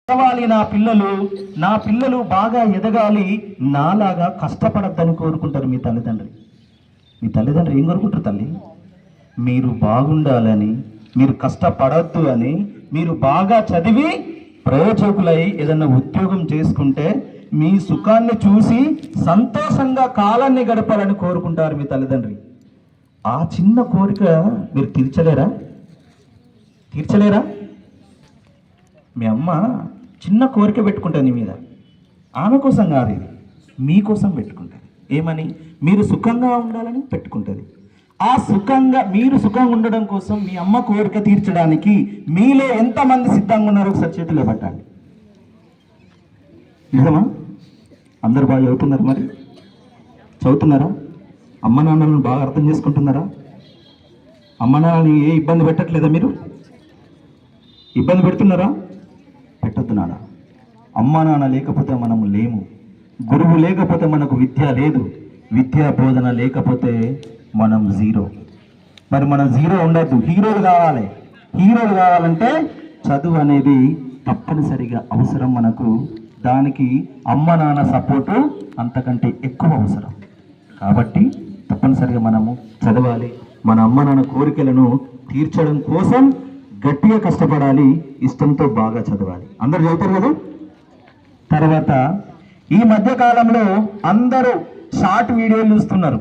చదవాలి నా పిల్లలు బాగా ఎదగాలి, నాలాగా కష్టపడద్దని కోరుకుంటారు మీ తల్లిదండ్రులు. మీ తల్లిదండ్రులు ఏం కోరుకుంటారు తల్లి? మీరు బాగుండాలని, మీరు కష్టపడద్దు అని, మీరు బాగా చదివి ప్రయోజకులై ఏదన్నా ఉద్యోగం చేసుకుంటే మీ సుఖాన్ని చూసి సంతోషంగా కాలాన్ని గడపాలని కోరుకుంటారు మీ తల్లిదండ్రులు. ఆ చిన్న కోరిక మీరు తీర్చలేరా? మీ అమ్మ చిన్న కోరిక పెట్టుకుంటుంది నీ మీద. ఆమె కోసం కాదు, ఇది మీకోసం పెట్టుకుంటుంది. ఏమని? మీరు సుఖంగా ఉండాలని పెట్టుకుంటుంది. మీరు సుఖంగా ఉండడం కోసం మీ అమ్మ కోరిక తీర్చడానికి మీలో ఎంతమంది సిద్ధంగా ఉన్నారో ఒకసారి చేతులు పట్టండి. నిజమా? అందరు బాగా చదువుతున్నారు? మరి చదువుతున్నారా? అమ్మ నాన్నలను బాగా అర్థం చేసుకుంటున్నారా? అమ్మ నాన్నని ఏ ఇబ్బంది పెట్టట్లేదా? మీరు ఇబ్బంది పెడుతున్నారా? పెట్టద్దు నాన్న. అమ్మ నాన్న లేకపోతే మనము లేము. గురువు లేకపోతే మనకు విద్య లేదు. విద్యా బోధన లేకపోతే మనం జీరో. మరి మనం జీరో ఉండద్దు, హీరోలు కావాలంటే చదువు అనేది తప్పనిసరిగా అవసరం మనకు. దానికి అమ్మ నాన్న సపోర్టు అంతకంటే ఎక్కువ అవసరం. కాబట్టి తప్పనిసరిగా మనము చదవాలి. మన అమ్మ నాన్న కోరికలను తీర్చడం కోసం గట్టిగా కష్టపడాలి, ఇష్టంతో బాగా చదవాలి. అందరు చదువుతారు కదా. తర్వాత ఈ మధ్య కాలంలో అందరూ షార్ట్ వీడియోలు చూస్తున్నారు.